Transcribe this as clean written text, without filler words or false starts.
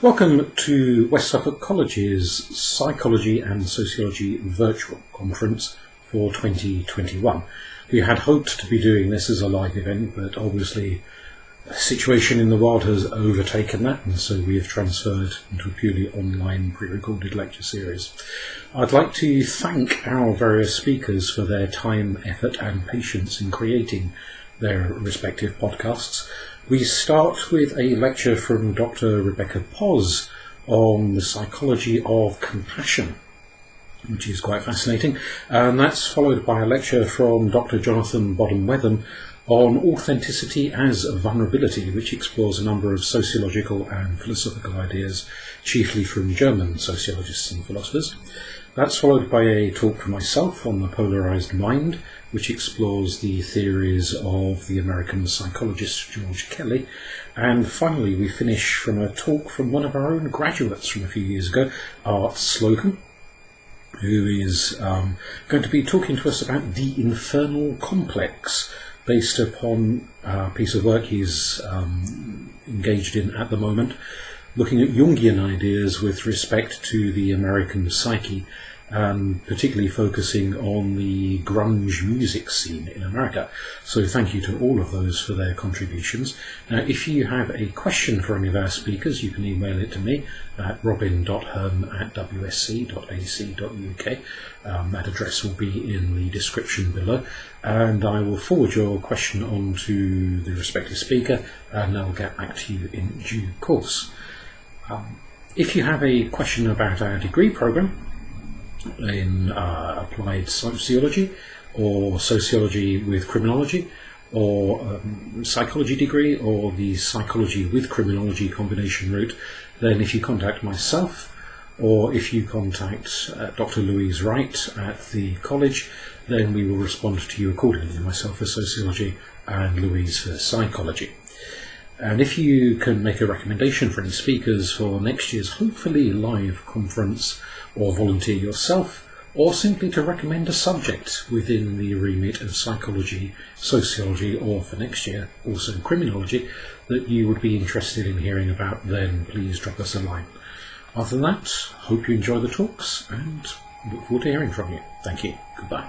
Welcome to West Suffolk College's Psychology and Sociology virtual conference for 2021. We had hoped to be doing this as a live event, but obviously the situation in the world has overtaken that, and so we have transferred into a purely online pre-recorded lecture series. I'd like to thank our various speakers for their time, effort and patience in creating their respective podcasts. We start with a lecture from Dr. Rebecca Poz on the psychology of compassion, which is quite fascinating, and that's followed by a lecture from Dr. Jonathan Bodden-Wetham on authenticity as vulnerability, which explores a number of sociological and philosophical ideas, chiefly from German sociologists and philosophers. That's followed by a talk from myself on the polarized mind, which explores the theories of the American psychologist George Kelly. And finally, we finish from a talk from one of our own graduates from a few years ago, Art Slocum, who is going to be talking to us about the infernal complex, based upon a piece of work he's engaged in at the moment, looking at Jungian ideas with respect to the American psyche, particularly focusing on the grunge music scene in America. So thank you to all of those for their contributions. Now, if you have a question for any of our speakers, you can email it to me at robin.hearn@wsc.ac.uk. That address will be in the description below, and I will forward your question on to the respective speaker, and I'll get back to you in due course. If you have a question about our degree programme in applied sociology, or sociology with criminology, or psychology degree, or the psychology with criminology combination route, then if you contact myself, or if you contact Dr. Louise Wright at the college, then we will respond to you accordingly, myself for sociology and Louise for psychology. And if you can make a recommendation for any speakers for next year's hopefully live conference, or volunteer yourself, or simply to recommend a subject within the remit of psychology, sociology, or for next year also criminology, that you would be interested in hearing about, then please drop us a line. Other than that, hope you enjoy the talks and look forward to hearing from you. Thank you. Goodbye.